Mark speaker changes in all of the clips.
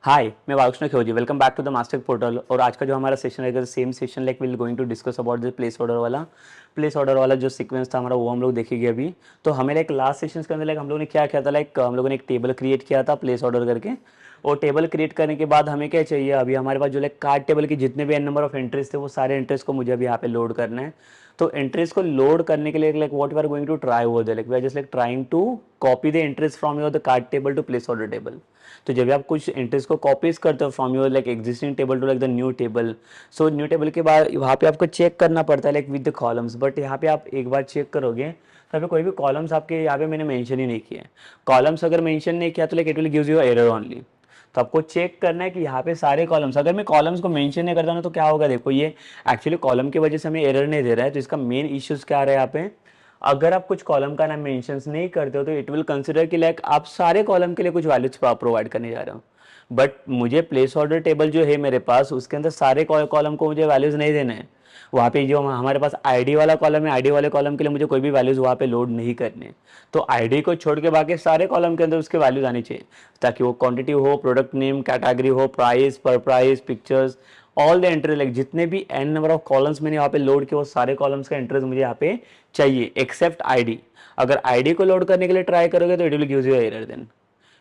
Speaker 1: हाय, मैं Balkrishna Khevji. Welcome back to the master portal. और आज का जो हमारा सेशन रहेगा same session like will going to discuss about the place order वाला जो सीक्वेंस था हमारा वो हम लोग देखेंगे अभी। तो हमें लाइक लास्ट सेशन के अंदर लाइक हम लोगों ने क्या किया था, लाइक हम लोगों ने एक टेबल क्रिएट किया था प्लेस ऑर्डर करके। और टेबल क्रिएट करने के बाद हमें क्या चाहिए, अभी हमारे पास जो लाइक कार्ड टेबल के जितने भी एन नंबर ऑफ एंट्रीज थे वो सारे एंट्रीज को मुझे अभी यहाँ पे लोड करना है। तो एंट्रीज को लोड करने के लिए like what we are going to try over there, like we are just like trying to copy the entries from your the card table to place order table. तो जब भी आप कुछ एंट्रीज को कॉपीज करते हो from your like existing table to like the new table, so new table के बाद वहाँ पे आपको चेक करना पड़ता है like with the columns. But यहाँ पे आप एक बार चेक करोगे तो यहाँ पे कोई भी कॉलम्स आपके यहाँ पे मैंने मेंशन ही नहीं किए। कॉलम्स अगर मेंशन नहीं किया तो like it will gives you error only. तो आपको चेक करना है कि यहाँ पे सारे कॉलम्स, अगर मैं कॉलम्स को मेंशन नहीं करता हूँ तो क्या होगा, देखो ये एक्चुअली कॉलम की वजह से हमें एरर नहीं दे रहा है। तो इसका मेन इश्यूज क्या आ रहा है यहाँ पे, अगर आप कुछ कॉलम का नाम मेंशंस नहीं करते हो तो इट विल कंसिडर कि लाइक आप सारे कॉलम के लिए कुछ वैल्यूज प्रोवाइड करने जा रहे हो। बट मुझे प्लेस ऑर्डर टेबल जो है मेरे पास उसके अंदर सारे कॉलम को मुझे वैल्यूज नहीं देने हैं। वहाँ पे जो हमारे पास आईडी वाला कॉलम है, आईडी वाले कॉलम के लिए मुझे कोई भी वैल्यूज वहाँ पे लोड नहीं करने। तो आईडी को छोड़ के बाकी सारे कॉलम के अंदर उसके वैल्यूज आनी चाहिए, ताकि वो क्वांटिटी हो, प्रोडक्ट नेम, कैटेगरी हो, प्राइस, पर price, pictures, all the entry, like जितने भी एन नंबर ऑफ कॉलम्स मैंने यहाँ पे लोड किए वो सारे कॉलम्स का एंट्रीज मुझे यहाँ पे चाहिए एक्सेप्ट आईडी। अगर आईडी को लोड करने के लिए ट्राई करोगे तो it will give you error then.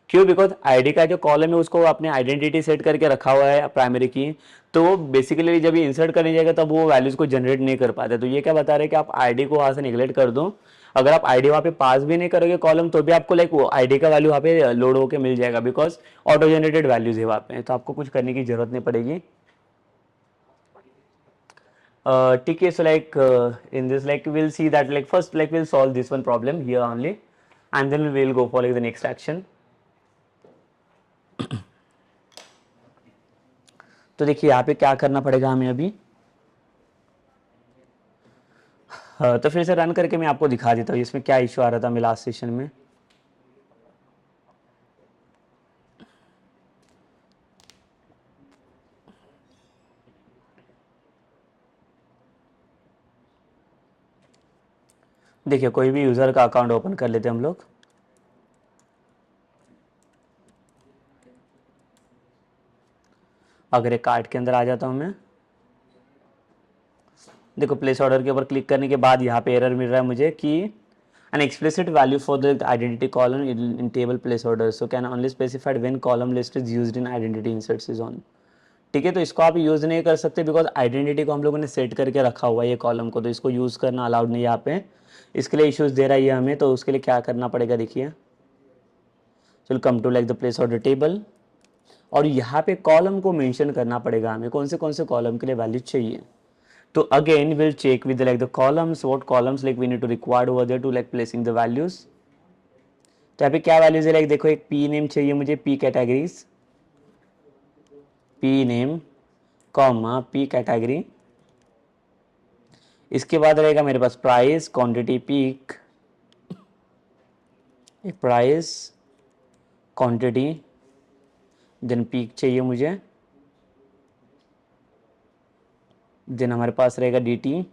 Speaker 1: क्यों? बिकॉज आईडी का जो कॉलम है उसको आपने आइडेंटिटी सेट करके रखा हुआ है प्राइमरी की। तो बेसिकली जब ये इंसर्ट करने जाएगा तब वो वैल्यूज को जनरेट नहीं कर पाते। तो ये क्या बता रहे हैं कि आप आईडी को वहां से निगलेक्ट कर दो। अगर आप आईडी वहाँ पे पास भी नहीं करोगे कॉलम तो भी आपको लाइक वो आईडी का वैल्यू वहाँ पे लोड होकर मिल जाएगा, बिकॉज ऑटो जनरेटेड वैल्यूज है वहाँ पे। तो आपको कुछ करने की जरूरत नहीं पड़ेगी। ठीक है, so like in this like we'll see that like first like we'll solve this one problem here only, and then we'll go for like the next action. तो देखिए यहाँ पे क्या करना पड़ेगा हमें अभी। तो फिर से रन करके मैं आपको दिखा देता हूँ इसमें क्या इशू आ रहा था मैं लास्ट सेशन में। देखिए कोई भी यूजर का अकाउंट ओपन कर लेते हैं हम लोग। अगर एक कार्ड के अंदर आ जाता हूँ मैं, देखो प्लेस ऑर्डर के ऊपर क्लिक करने के बाद यहाँ पे एरर मिल रहा है मुझे कि an explicit value for the identity column in table place order so can only specified when column list is used in identity inserts is on। ठीक है, तो इसको आप यूज़ नहीं कर सकते बिकॉज आइडेंटिटी को हम लोगों ने सेट करके रखा हुआ है ये कॉलम को, तो इसको यूज़ करना अलाउड नहीं है यहाँ पे। इसके लिए इश्यूज दे रहा है ये हमें। तो उसके लिए क्या करना पड़ेगा, देखिए चलो come to like the place order table, और यहाँ पे कॉलम को मेंशन करना पड़ेगा हमें कौन से कॉलम के लिए वैल्यू चाहिए। तो again we'll check with like the columns, what columns like we need to require over there to like placing the values। तो यहाँ पे क्या वैल्यूज है, लाइक देखो एक पी नेम चाहिए मुझे, P categories, P name comma P category. इसके बाद रहेगा मेरे पास प्राइस, क्वांटिटी, पीक, एक प्राइस, क्वांटिटी, देन पीक चाहिए मुझे, देन हमारे पास रहेगा dt,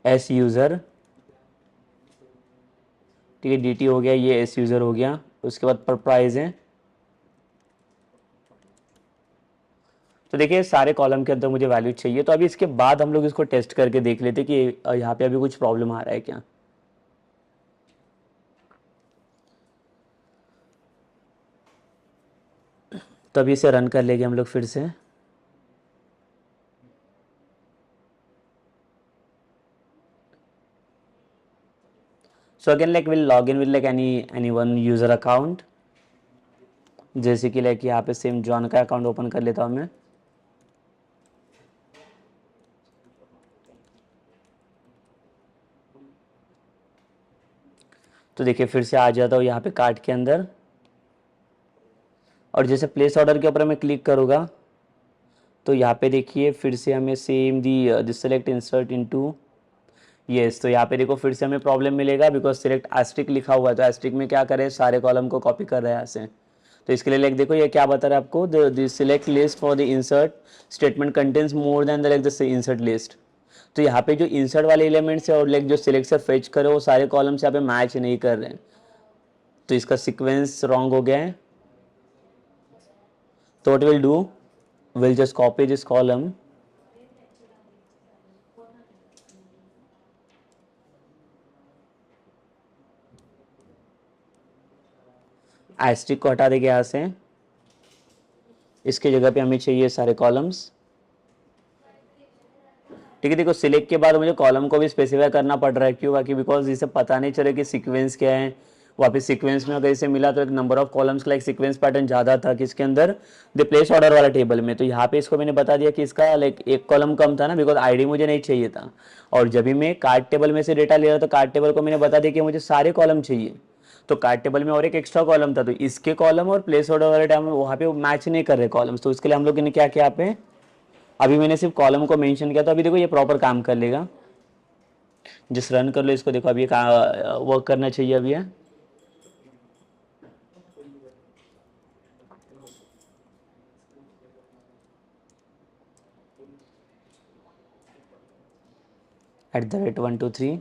Speaker 1: एस यूज़र, ठीक है dt हो गया, ये एस यूज़र हो गया। उसके बाद पर प्राइस है। तो देखिए सारे कॉलम के अंदर मुझे वैल्यू चाहिए। तो अभी इसके बाद हम लोग इसको टेस्ट करके देख लेते कि यहाँ पे अभी कुछ प्रॉब्लम आ रहा है क्या। तो अभी इसे रन कर लेंगे हम लोग फिर से। सो again like will log in with like any one user account, जैसे कि लाइक यहाँ पे सेम जॉन का अकाउंट ओपन कर लेता हूँ मैं। तो देखिए फिर से आ जाता हूँ यहाँ पे कार्ट के अंदर, और जैसे प्लेस ऑर्डर के ऊपर मैं क्लिक करूँगा तो यहाँ पे देखिए फिर से हमें सेम दी सेलेक्ट इंसर्ट इनटू यस। तो यहाँ पे देखो फिर से हमें प्रॉब्लम मिलेगा बिकॉज सिलेक्ट एस्ट्रिक लिखा हुआ है। तो एस्ट्रिक में क्या करें, सारे कॉलम को कॉपी कर रहे हैं यहाँ से। तो इसके लिए लाइक देखो ये क्या बता रहा है आपको, the select list for the insert statement contains more than the like the insert list. तो यहाँ पे जो इंसर्ट वाले एलिमेंट्स है और लाइक जो सिलेक्ट से फेच करे वो सारे कॉलम्स यहाँ पे मैच नहीं कर रहे हैं। तो इसका सीक्वेंस रॉन्ग हो गया है. तो what will do, will just copy this column. Asterisk को हटा देंगे यहाँ से. इसके जगह पे हमें चाहिए सारे कॉलम्स. ठीक है, देखो सिलेक्ट के बाद मुझे कॉलम को भी स्पेसिफाई करना पड़ रहा है. क्यों? बाकी बिकॉज इसे पता नहीं चले कि सीक्वेंस क्या है. वापस सीक्वेंस में अगर इसे मिला तो एक नंबर ऑफ कॉलम्स का एक सीक्वेंस पैटर्न ज़्यादा था किसके अंदर, द प्लेस ऑर्डर वाला टेबल में. तो यहाँ पे इसको मैंने बता दिया कि इसका लाइक एक कॉलम कम था ना, बिकॉज आईडी मुझे नहीं चाहिए था. और जब भी मैं कार्ड टेबल में से डेटा ले रहा था, कार्ड टेबल को मैंने बता दिया कि मुझे सारे कॉलम चाहिए. तो कार्ड टेबल में और एक एक्स्ट्रा कॉलम था, तो इसके कॉलम और प्लेस ऑर्डर वाले टाइम वहाँ पे मैच नहीं कर रहे कॉलम्स. तो उसके लिए हम लोग ने क्या किया, यहाँ पे अभी मैंने सिर्फ कॉलम को मेंशन किया. तो अभी देखो ये प्रॉपर काम कर लेगा. जिस रन कर लो इसको, देखो अभी वर्क करना चाहिए अभी है. @123.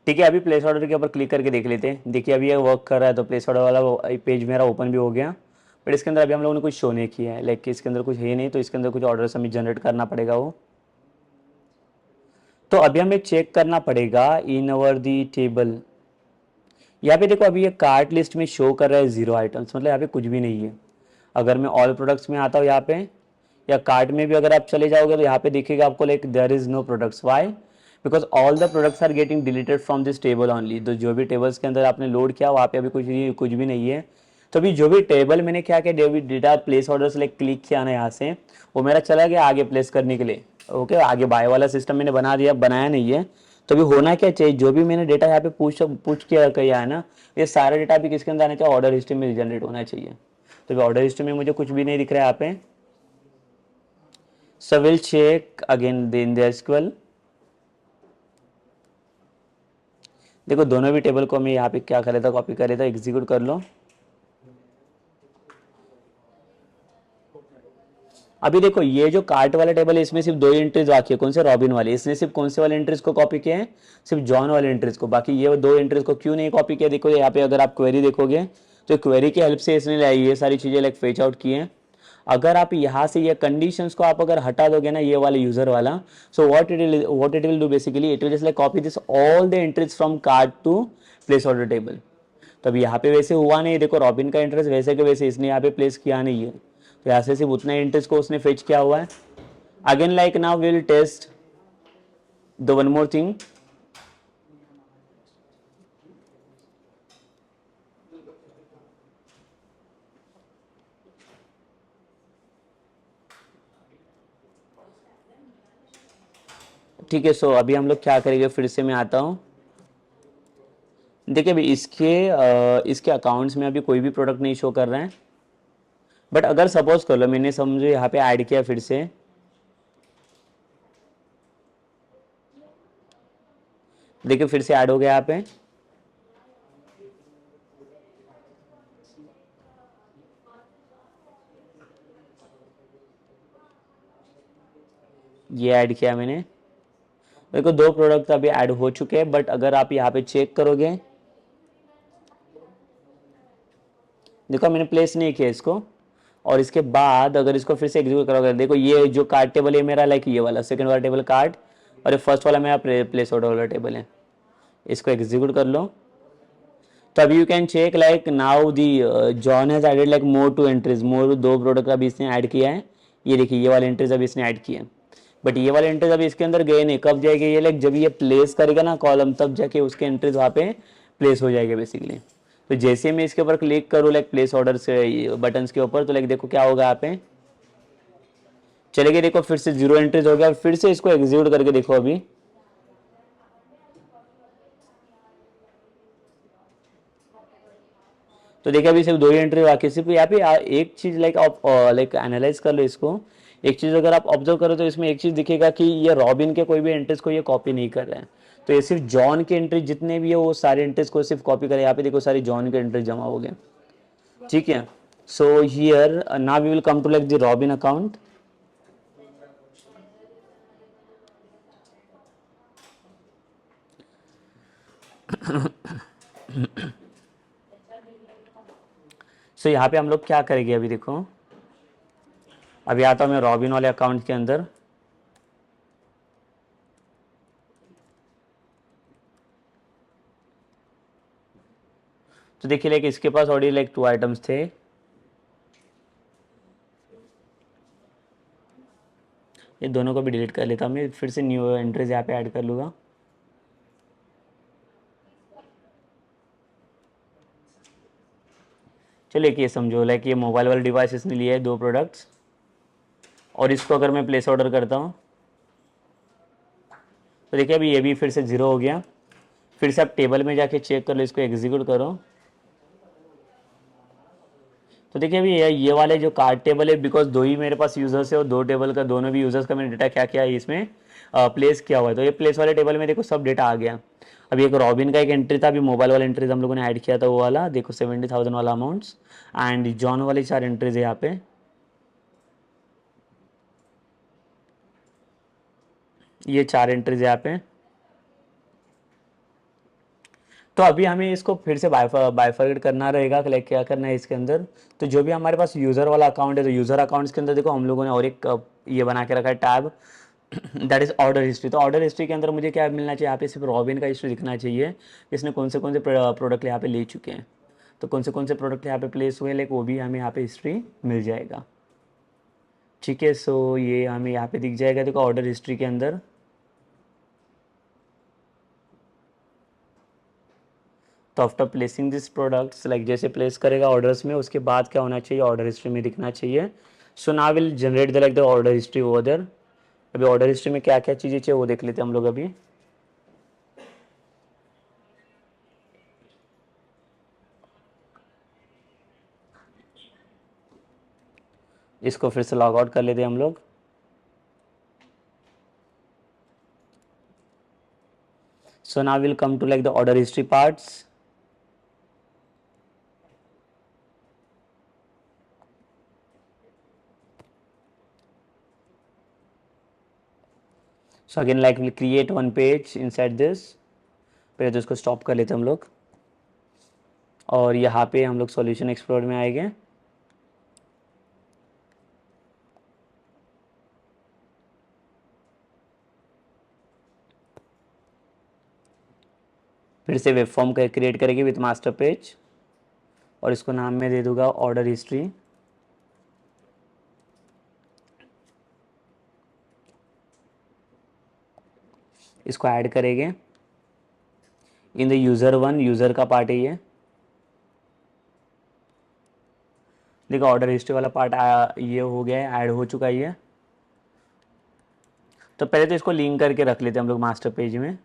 Speaker 1: ठीक है, अभी प्लेस ऑर्डर के ऊपर क्लिक करके देख लेते हैं. देखिए अभी ये वर्क कर रहा है. तो प्लेस ऑर्डर वाला पेज मेरा ओपन भी हो गया. बट इसके अंदर अभी हम लोगों ने कुछ शो नहीं किया है, लाइक इसके अंदर कुछ है नहीं. तो इसके अंदर कुछ ऑर्डर हमें जनरेट करना पड़ेगा वो. तो अभी हमें चेक करना पड़ेगा इन अवर दी टेबल. यहाँ पे देखो अभी ये कार्ट लिस्ट में शो कर रहा है 0 आइटम्स, मतलब यहाँ पे कुछ भी नहीं है. अगर मैं ऑल प्रोडक्ट्स में आता हूँ यहाँ पे, या कार्ट में भी अगर आप चले जाओगे तो यहाँ पे दिखेगा आपको like there is no products. Why? Because all the products are getting deleted from this table only. तो जो भी टेबल्स के अंदर आपने लोड किया वहाँ पे अभी कुछ भी नहीं है. तो अभी जो भी टेबल मैंने क्या किया, डेटा प्लेस ऑर्डर से लाइक क्लिक किया ना यहाँ से, वो मेरा चला गया आगे प्लेस करने के लिए. ओके, आगे बाय वाला सिस्टम मैंने बना दिया, बनाया नहीं है. तो अभी होना क्या चाहिए, जो भी मैंने डेटा यहाँ पे पूछ किया है ना, ये सारा डेटा अभी किसके अंदर आना चाहिए, ऑर्डर हिस्ट्री में जनरेट होना चाहिए. तो अभी ऑर्डर हिस्ट्री में मुझे कुछ भी नहीं दिख रहा है यहाँ पे. So we'll check again in the SQL. देखो दोनों भी टेबल को मैं यहाँ पे क्या कर रहा था, कॉपी कर रहा था. एग्जीक्यूट कर लो. अभी देखो ये जो कार्ट वाला टेबल है इसमें सिर्फ 2 एंट्रीज बाकी है. कौन से? रॉबिन वाले. इसने सिर्फ कौन से वाले एंट्रीज को कॉपी किए हैं, सिर्फ जॉन वाले एंट्रीज को. बाकी ये 2 एंट्रीज को क्यों नहीं कॉपी किया, देखो यहाँ पे अगर आप क्वेरी देखोगे तो क्वेरी की हेल्प से इसने ये सारी चीजें लाइक फेच आउट की हैं. अगर आप यहाँ से ये कंडीशंस को आप अगर हटा दोगे ना, ये वाले यूजर वाला, so what it will do basically, it will just like copy this all the entries from cart to place order table. तो अभी यहाँ पे वैसे हुआ नहीं. देखो रॉबिन का इंटरेस्ट वैसे के वैसे इसने यहाँ पे प्लेस किया नहीं है. तो यहाँ से सिर्फ उतना इंटरेस्ट को उसने फेच किया हुआ है. Again like now will test the one more thing. ठीक है, सो अभी हम लोग क्या करेंगे, फिर से मैं आता हूँ. देखिए अभी इसके अकाउंट्स में अभी कोई भी प्रोडक्ट नहीं शो कर रहे हैं. बट अगर सपोज कर लो मैंने समझो यहाँ पे ऐड किया फिर से, देखिए फिर से ऐड हो गया यहाँ पे. ये ऐड किया मैंने. देखो 2 प्रोडक्ट अभी ऐड हो चुके हैं. बट अगर आप यहाँ पे चेक करोगे, देखो मैंने प्लेस नहीं किया इसको. और इसके बाद अगर इसको फिर से एग्जीक्यूट करोगे, देखो ये जो कार्ड टेबल है मेरा लाइक ये वाला सेकंड वाला टेबल कार्ड, और ये फर्स्ट वाला मेरा प्लेस ऑर्डर वाला टेबल है. इसको एग्जीक्यूट कर लो. तो अभी you can check like now the John has added like more two entries, more 2 product अभी इसने ऐड किया है. ये देखिए ये वाले एंट्रीज अभी इसने ऐड किए हैं. बट ये वाले एंट्रीज अभी इसके अंदर गए नहीं. कब जाएगी ये, लाइक जब ये प्लेस करेगा ना कॉलम, तब जाके उसके एंट्रीज वहाँ पे प्लेस हो जाएगा बेसिकली. तो जैसे मैं इसके ऊपर क्लिक करूँ लाइक प्लेस ऑर्डर से बटन्स के ऊपर, तो लाइक देखो क्या होगा यहाँ पे, चले गए. देखो फिर से 0 एंट्रीज हो गया. फिर से इसको एग्जीक्यूट करके देखो अभी. तो देखिए अभी सिर्फ 2 ही एंट्री बाकी है। सिर्फ यहाँ पे एक चीज़ लाइक आप लाइक एनालाइज कर लो इसको। एक चीज़ अगर आप ऑब्जर्व करो तो इसमें एक चीज़ दिखेगा कि ये रॉबिन के कोई भी एंट्रीज को ये कॉपी नहीं कर रहे हैं। तो ये सिर्फ जॉन के एंट्री जितने भी है वो सारे एंट्रीज को सिर्फ कॉपी करें। यहाँ पे देखो सारी जॉन के एंट्री जमा हो गए, ठीक है। So here now we will come to like the robin account. So यहाँ पे हम लोग क्या करेंगे, अभी देखो अभी आता हूँ मैं रॉबिन वाले अकाउंट के अंदर। तो देखिए लाइक इसके पास ऑलरेडी लाइक 2 आइटम्स थे। ये दोनों को भी डिलीट कर लेता हूँ मैं, फिर से न्यू एंट्रीज यहाँ पे ऐड कर लूँगा। चलिए कि ये समझो लाइक ये मोबाइल वाले डिवाइस इसने लिए है 2 प्रोडक्ट्स, और इसको अगर मैं प्लेस ऑर्डर करता हूँ तो देखिए अभी ये भी फिर से 0 हो गया। फिर से आप टेबल में जाके चेक कर लो, इसको एग्जीक्यूट करो। तो देखिए अभी ये वाले जो कार्ड टेबल है, बिकॉज 2 ही मेरे पास यूजर्स है और 2 टेबल का दोनों भी यूजर्स का मैंने डेटा क्या किया है इसमें प्लेस किया हुआ है। तो ये प्लेस वाले टेबल में देखो सब डेटा आ गया। अभी एक रॉबिन का एक एंट्री था, अभी मोबाइल वाला एंट्रीज हम लोगों ने ऐड किया था वो वाला देखो 70,000 वाला अमाउंट्स, एंड जॉन वाली 4 एंट्रीज है यहाँ पे। ये 4 एंट्रीज है यहाँ पे। तो अभी हमें इसको फिर से बाइफरकेट करना रहेगा, लाइक क्या करना है इसके अंदर। तो जो भी हमारे पास यूज़र वाला अकाउंट है, तो यूज़र अकाउंट्स के अंदर देखो हम लोगों ने और एक ये बना के रखा है tab, that is order history. तो ऑर्डर हिस्ट्री के अंदर मुझे क्या मिलना चाहिए, यहाँ पे सिर्फ रॉबिन का हिस्ट्री दिखना चाहिए, इसने कौन से प्रोडक्ट यहाँ पे ले चुके हैं। तो कौन से प्रोडक्ट यहाँ पे प्लेस हुए लाइक वो भी हमें यहाँ पे हिस्ट्री मिल जाएगा, ठीक है। सो ये हमें यहाँ पे दिख जाएगा देखो ऑर्डर हिस्ट्री के अंदर। तो after placing this products like जैसे प्लेस करेगा ऑर्डर्स में, उसके बाद क्या होना चाहिए, ऑर्डर हिस्ट्री में दिखना चाहिए। So now will generate the like the order history over there. अभी ऑर्डर हिस्ट्री में क्या क्या चीज़ें चाहिए वो देख लेते हैं हम लोग अभी। इसको फिर से लॉग आउट कर लेते हैं हम लोग। So now will come to like the order history parts. So again like will create one page inside this. पहले तो इसको स्टॉप कर लेते हैं हम लोग, और यहाँ पे हम लोग सॉल्यूशन एक्सप्लोर में आएंगे। फिर से वेब फॉर्म का क्रिएट करेंगे विथ मास्टर पेज, और इसको नाम में दे दूंगा ऑर्डर हिस्ट्री। इसको ऐड करेंगे इन द यूज़र 1, यूज़र का पार्ट है ये। देखो ऑर्डर हिस्ट्री वाला पार्ट ये हो गया है, ऐड हो चुका है ये। तो पहले तो इसको लिंक करके रख लेते हैं हम लोग मास्टर पेज में।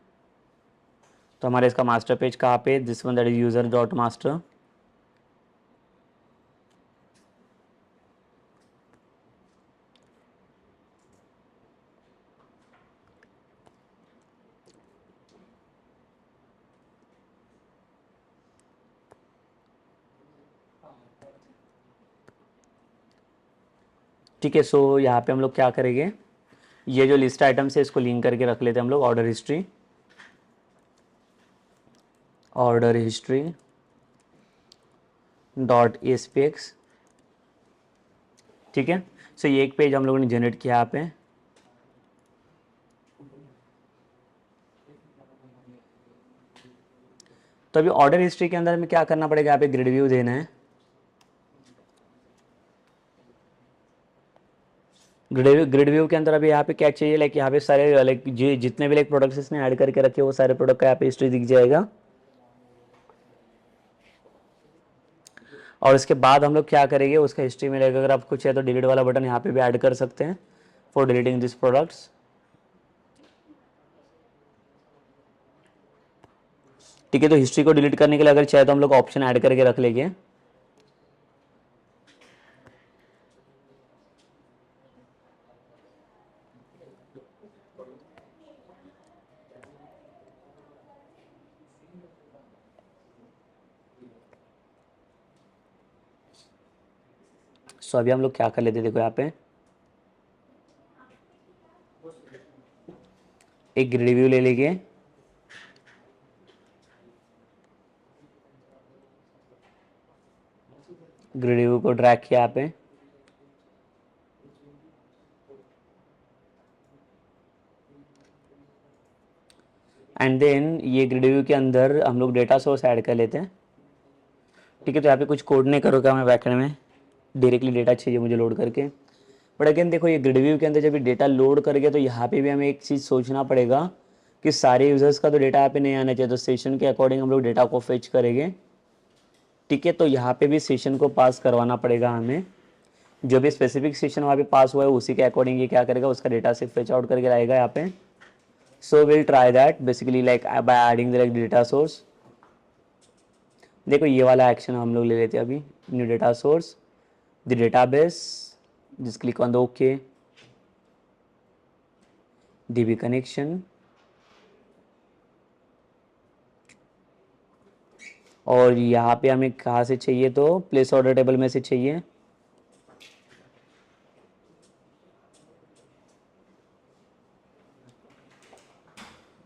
Speaker 1: तो हमारे इसका मास्टर पेज कहाँ पे, this one that is user dot master. ठीक है। सो यहाँ पे हम लोग क्या करेंगे, ये जो लिस्ट आइटम्स है इसको लिंक करके रख लेते हैं हम लोग order history, order history dot SPX, ठीक है। सो ये एक पेज हम लोगों ने जनरेट किया यहाँ पे। तो अभी ऑर्डर हिस्ट्री के अंदर हमें क्या करना पड़ेगा, यहाँ पे ग्रिड व्यू देना है। ग्रिड व्यू के अंदर अभी यहाँ पे क्या चाहिए, लाइक यहाँ पे सारे लाइक जितने भी लाइक प्रोडक्ट्स इसने ऐड करके रखे वो सारे प्रोडक्ट का यहाँ पे हिस्ट्री दिख जाएगा। और इसके बाद हम लोग क्या करेंगे, उसका हिस्ट्री में रहेगा, अगर आप कुछ है तो डिलीट वाला बटन यहाँ पे भी ऐड कर सकते हैं फॉर डिलीटिंग दिस प्रोडक्ट्स। ठीक है। तो हिस्ट्री को डिलीट करने के लिए अगर चाहे तो हम लोग ऑप्शन ऐड करके रख लेंगे, सो अभी हम लोग क्या कर लेते हैं, देखो यहाँ पे एक ग्रिड व्यू ले लेंगे। ग्रिड व्यू को ड्रैग किया यहाँ पे, एंड देन ये ग्रिड व्यू के अंदर हम लोग डेटा सोर्स ऐड कर लेते हैं। ठीक है, तो यहाँ पे कुछ कोड नहीं करूँगा मैं बैकएंड में, डायरेक्टली डेटा चाहिए मुझे लोड करके। बट अगेन देखो, ये ग्रिड व्यू के अंदर जब ये डेटा लोड कर गया तो यहाँ पे भी हमें एक चीज़ सोचना पड़ेगा कि सारे यूजर्स का तो डेटा यहाँ पे नहीं आना चाहिए, तो सेशन के अकॉर्डिंग हम लोग डेटा को फेच करेंगे। ठीक है, तो यहाँ पे भी सेशन को पास करवाना पड़ेगा हमें, जो भी स्पेसिफिक सेशन वहाँ पे पास हुआ है उसी के अकॉर्डिंग ये क्या करेगा, उसका डेटा से फेच आउट करके लाएगा यहाँ पे। So will try that basically like by adding the data source. देखो ये वाला एक्शन हम लोग ले लेते हैं अभी, new data source, the database, just click on the OK, DB connection, और यहाँ पे हमें कहाँ से चाहिए, तो प्लेस ऑर्डर टेबल में से चाहिए।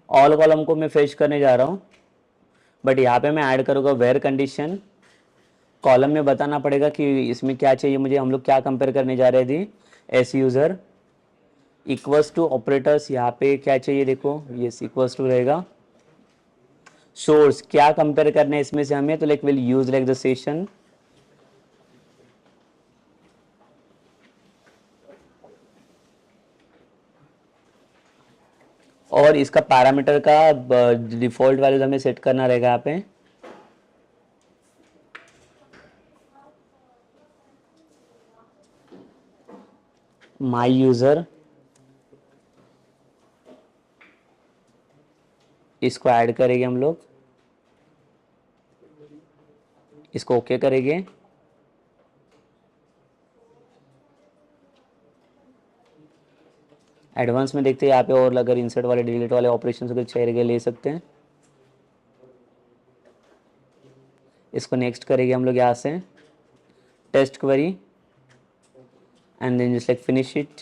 Speaker 1: ऑल कॉलम को मैं फेच करने जा रहा हूँ, बट यहाँ पे मैं ऐड करूँगा वेयर कंडीशन। कॉलम में बताना पड़ेगा कि इसमें क्या चाहिए मुझे, हम लोग क्या कंपेयर करने जा रहे थे, as user equals to operators, यहाँ पे क्या चाहिए देखो, ये इक्वल्स टू रहेगा सोर्स, क्या कंपेयर करना है इसमें से हमें, तो like will use like the session, और इसका पैरामीटर का डिफॉल्ट वैल्यू हमें सेट करना रहेगा यहाँ पे। माई यूजर, इसको ऐड करेंगे हम लोग, इसको ओके करेंगे। एडवांस में देखते हैं यहाँ पे, और अगर इंसर्ट वाले डिलीट वाले ऑपरेशन को चाहिए ले सकते हैं। इसको नेक्स्ट करेंगे हम लोग यहाँ से, test query, and then just like finish it.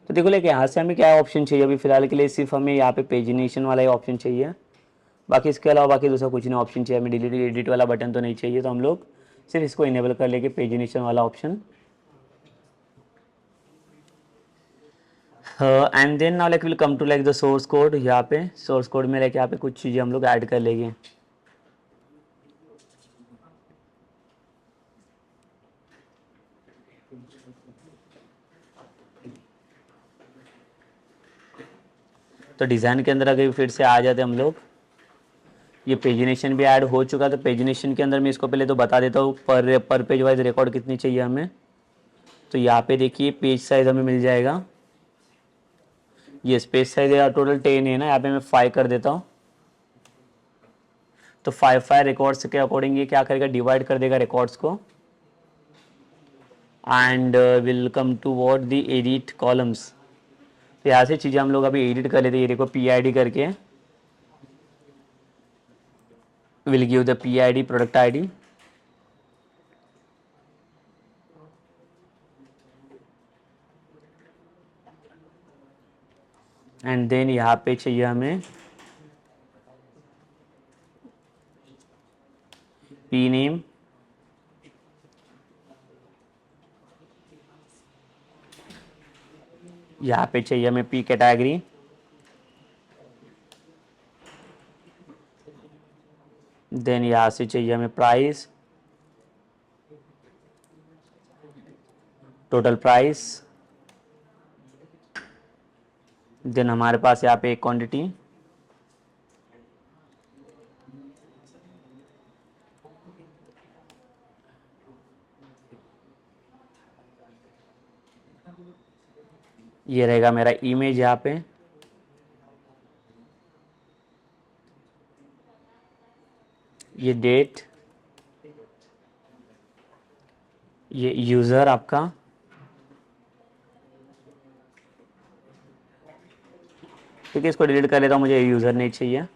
Speaker 1: तो देखो लाइक यहाँ से हमें क्या ऑप्शन चाहिए, अभी फिलहाल के लिए सिर्फ हमें यहाँ पे पेजिनेशन वाला ही ऑप्शन चाहिए, बाकी इसके अलावा बाकी दूसरा कुछ नहीं ऑप्शन चाहिए हमें, डिलीट एडिट वाला बटन तो नहीं चाहिए, तो हम लोग सिर्फ इसको इनेबल कर लेंगे, पेजिनेशन वाला option. And then now like will come to like the source code. यहाँ पे सोर्स कोड में लाइक यहाँ पे कुछ चीज़ें हम लोग ऐड कर लेंगे। तो डिज़ाइन के अंदर अगर फिर से आ जाते हम लोग, ये पेजिनेशन भी ऐड हो चुका, तो पेजिनेशन के अंदर मैं इसको पहले तो बता देता हूँ पर पेज वाइज रिकॉर्ड कितनी चाहिए हमें। तो यहाँ पे देखिए पेज साइज हमें मिल जाएगा, ये पेज साइज टोटल 10 है ना, यहाँ पे मैं 5 कर देता हूँ। तो 5 रिकॉर्ड्स के अकॉर्डिंग ये क्या करेगा, डिवाइड कर देगा रिकॉर्ड्स को, and will come to what the edit columns. तो यहाँ से चीज़ें हम लोग अभी एडिट कर लेते हैं, ये देखो PID करके will give the PID product ID, and then यहाँ पे चाहिए हमें P नेम, यहाँ पे चाहिए हमें P कैटेगरी, देन यहाँ से चाहिए हमें प्राइस, टोटल प्राइस, देन हमारे पास यहाँ पे एक क्वांटिटी, ये रहेगा मेरा इमेज यहाँ पे, ये डेट, ये यूज़र आपका, ठीक है इसको डिलीट कर लेता हूँ, मुझे यूज़र नहीं चाहिए,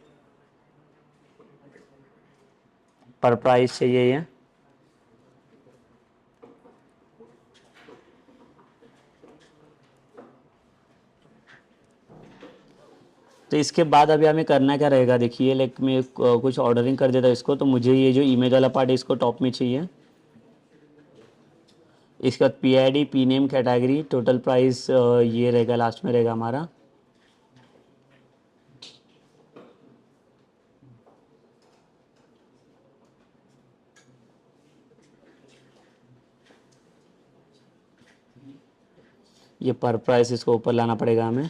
Speaker 1: पर प्राइस चाहिए ये, तो इसके बाद अभी हमें करना क्या रहेगा, देखिए लाइक मैं कुछ ऑर्डरिंग कर देता हूँ इसको, तो मुझे ये जो इमेज वाला पार्ट है इसको टॉप में चाहिए। इसके बाद P I D, P name, category, total price ये रहेगा, लास्ट में रहेगा हमारा। ये पर प्राइस इसको ऊपर लाना पड़ेगा हमें।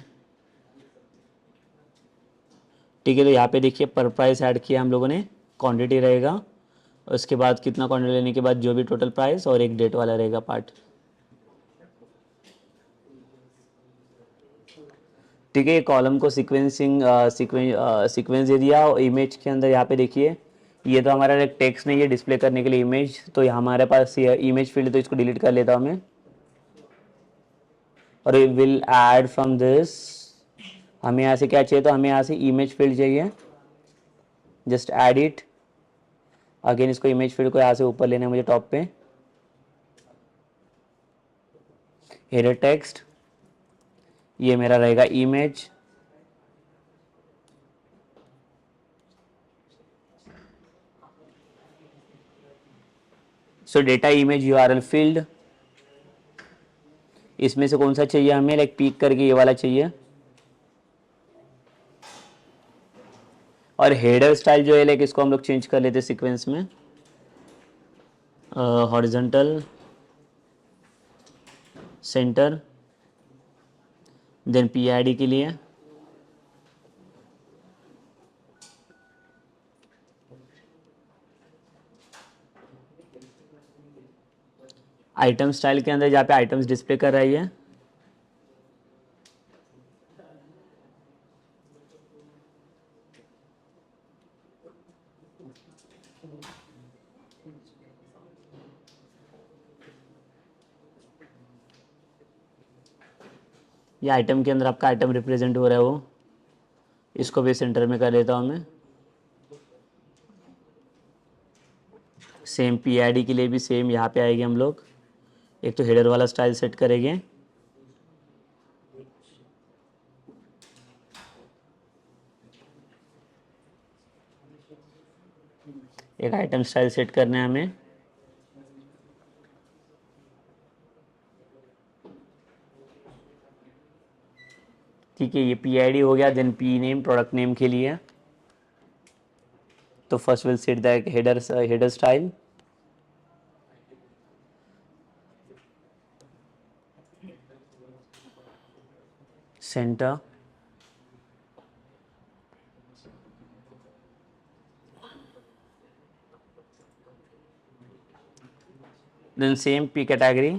Speaker 1: ठीक है, तो यहाँ पे देखिए पर प्राइस ऐड किया हम लोगों ने, क्वांटिटी रहेगा, उसके बाद कितना क्वांटिटी लेने के बाद जो भी टोटल प्राइस और एक डेट वाला रहेगा पार्ट। ठीक है, ये कॉलम को सीक्वेंस दे दिया, और इमेज के अंदर यहाँ पे देखिए ये तो हमारा एक टेक्स्ट नहीं है डिस्प्ले करने के लिए इमेज, तो यहाँ हमारे पास ये इमेज फील्ड, तो इसको डिलीट कर लेता हूँ मैं। और विल ऐड फ्रॉम दिस, हमें यहाँ से क्या चाहिए, तो हमें यहाँ से इमेज फील्ड चाहिए, जस्ट ऐड इट। अगेन इसको इमेज फील्ड को यहाँ से ऊपर लेना है मुझे टॉप पे। हेडर टेक्स्ट, ये मेरा रहेगा इमेज। सो डेटा इमेज यूआरएल फील्ड, इसमें से कौन सा चाहिए हमें, लाइक पीक करके ये वाला चाहिए। और हेडर स्टाइल जो है लाइक इसको हम लोग चेंज कर लेते सीक्वेंस में, हॉरिजॉन्टल, सेंटर, देन पीआईडी के लिए आइटम स्टाइल के अंदर जहाँ पे आइटम्स डिस्प्ले कर रही है, ये आइटम के अंदर आपका आइटम रिप्रेजेंट हो रहा है वो, इसको भी सेंटर में कर लेता हूँ मैं। सेम पीआईडी के लिए भी सेम यहाँ पे आएगी, हम लोग एक तो हेडर वाला स्टाइल सेट करेंगे, एक आइटम स्टाइल सेट करना है हमें। ठीक है, ये पीआईडी हो गया, then P name product name के लिए, तो first will set the header style, center, then same P category,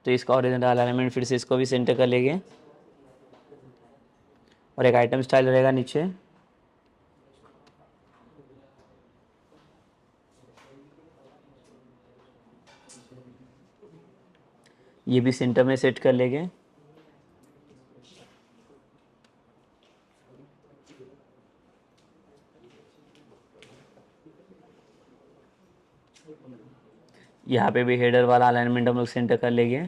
Speaker 1: तो इसका ओरिजिनल अलाइनमेंट फिर से इसको भी सेंटर कर लेंगे, और एक आइटम स्टाइल रहेगा नीचे, ये भी सेंटर में सेट कर लेंगे। यहाँ पे भी हेडर वाला अलाइनमेंट हम लोग सेंटर कर लेंगे,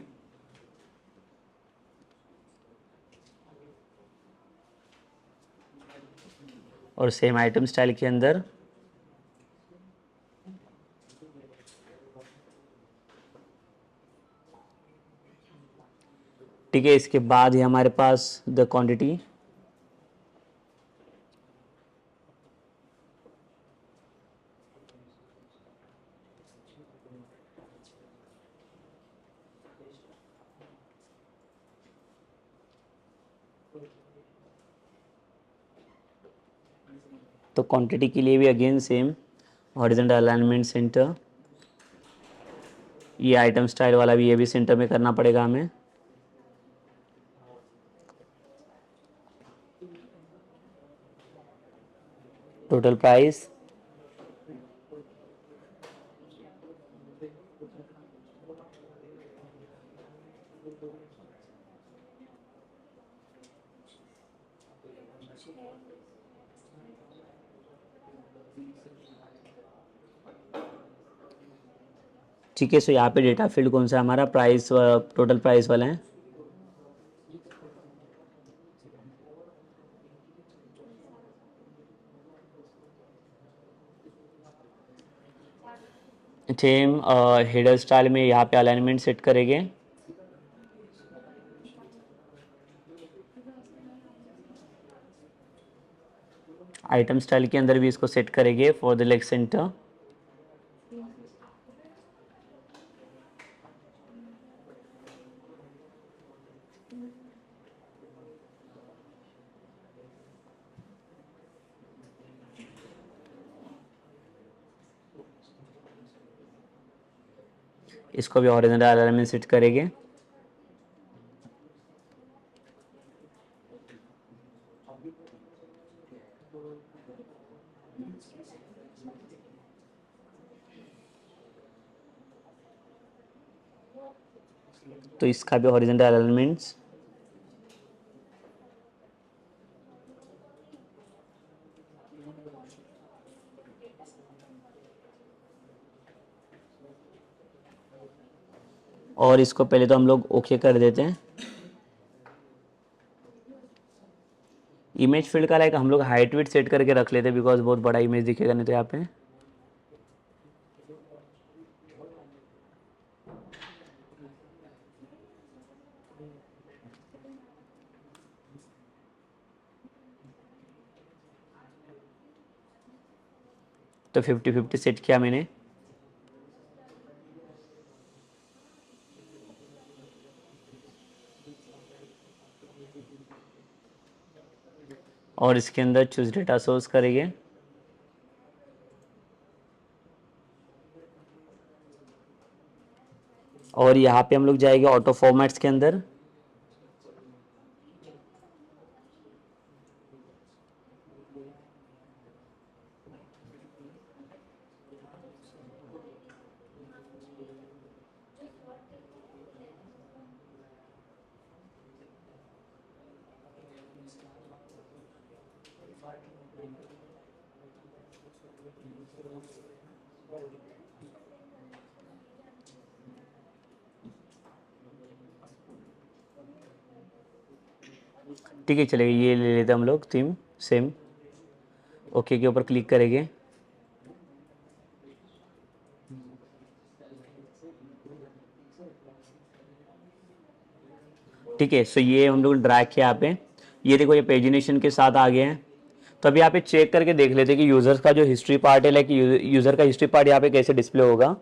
Speaker 1: और सेम आइटम स्टाइल के अंदर ठीक है, इसके बाद ही हमारे पास द क्वांटिटी, तो क्वांटिटी के लिए भी again same horizontal alignment centre, ये आइटम स्टाइल वाला भी ये भी सेंटर में करना पड़ेगा हमें। टोटल प्राइस, ठीक है, सो यहाँ पे डेटा फील्ड कौन सा है हमारा, प्राइस, टोटल प्राइस वाला है। थीम हेडर स्टाइल में यहाँ पे अलाइनमेंट सेट करेंगे। आइटम स्टाइल के अंदर भी इसको सेट करेंगे फॉर द लेग सेंटर। इसको भी हॉरिजॉन्टल अलाइनमेंट सेट करेंगे। तो इसका भी हॉरिजॉन्टल अलाइनमेंट्स। और इसको पहले तो हम लोग ओके कर देते हैं। इमेज फील्ड का लाइक हम लोग हाइट विड्थ सेट करके रख लेते हैं, बिकॉज बहुत बड़ा इमेज दिखेगा नहीं तो यहाँ पे। तो 50-50 सेट किया मैंने। और इसके अंदर चूज डेटा सोर्स करेंगे। और यहाँ पे हम लोग जाएंगे ऑटो फॉर्मेट्स के अंदर। ठीक है, चलेगा, ये ले लेते हम लोग थीम सेम। ओके के ऊपर क्लिक करेंगे। ठीक है, सो ये हम लोग ड्रैग किया यहाँ पे। ये देखो, ये पेजिनेशन के साथ आ गए हैं। तो अभी यहाँ पे चेक करके देख लेते हैं कि यूजर्स का जो हिस्ट्री पार्ट है, लाइक यूजर का हिस्ट्री पार्ट यहाँ पे कैसे डिस्प्ले होगा।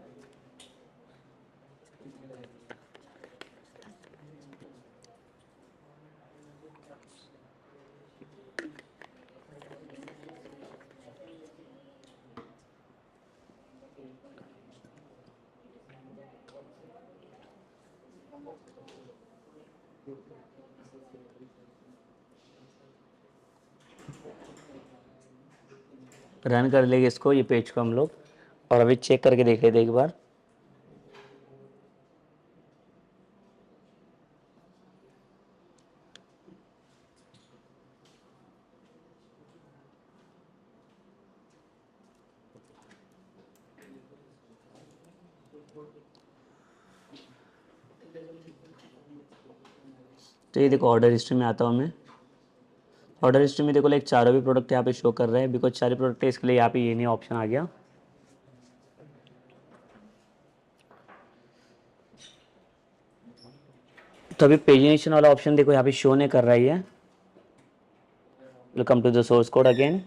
Speaker 1: रन कर लेंगे इसको, ये पेज को हम लोग, और अभी चेक करके देख लेते हैं एक बार। तो ये देखो, ऑर्डर हिस्ट्री में आता हूँ मैं। ऑर्डर हिस्ट्री में देखो, लाइक चारों भी प्रोडक्ट यहाँ पे शो कर रहे हैं, बिकॉज सारे प्रोडक्ट है, इसके लिए यहाँ पे ये नहीं ऑप्शन आ गया। तो अभी पेजिनेशन वाला ऑप्शन देखो यहाँ पे शो नहीं कर रहा है। Welcome to the source code again.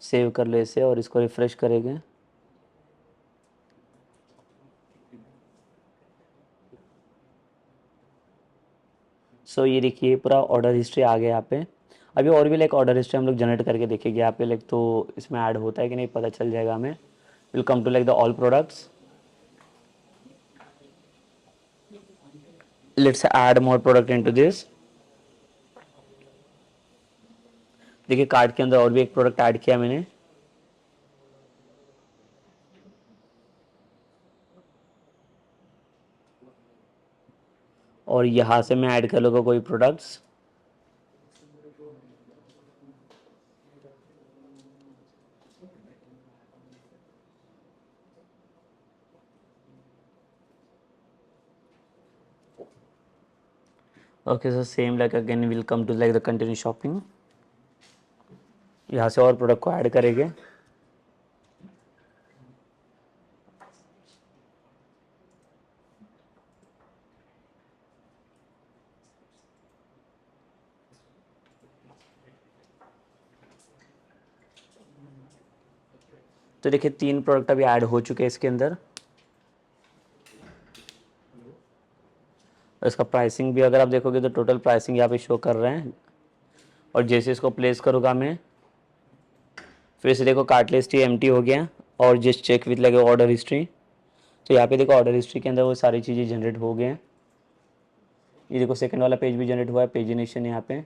Speaker 1: Save कर ले इसे और इसको रिफ्रेश करेंगे। सो ये देखिए, पूरा ऑर्डर हिस्ट्री आ गया यहाँ पे। अभी और भी लाइक ऑर्डर हिस्ट्री हम लोग जनरेट करके देखेंगे यहाँ पे, लाइक तो इसमें ऐड होता है कि नहीं पता चल जाएगा हमें। Will come to like the all products. Let's add more product into this. देखिए कार्ट के अंदर और भी एक प्रोडक्ट ऐड किया मैंने। और यहाँ से मैं ऐड कर लूँगा कोई products. Okay sir, same like again will come to like the continue shopping. यहाँ से और प्रोडक्ट को ऐड करेंगे। तो देखिए 3 प्रोडक्ट अभी ऐड हो चुके हैं इसके अंदर। इसका प्राइसिंग भी अगर आप देखोगे तो टोटल प्राइसिंग यहाँ पे शो कर रहे हैं। और जैसे इसको प्लेस करूँगा मैं, फिर से देखो कार्ट लिस्ट ही एम्प्टी हो गया। और जस्ट चेक विथ लगे ऑर्डर हिस्ट्री, तो यहाँ पे देखो ऑर्डर हिस्ट्री के अंदर वो सारी चीज़ें जनरेट हो गए हैं। ये देखो सेकंड वाला पेज भी जनरेट हुआ है, पेजिनेशन यहाँ पे।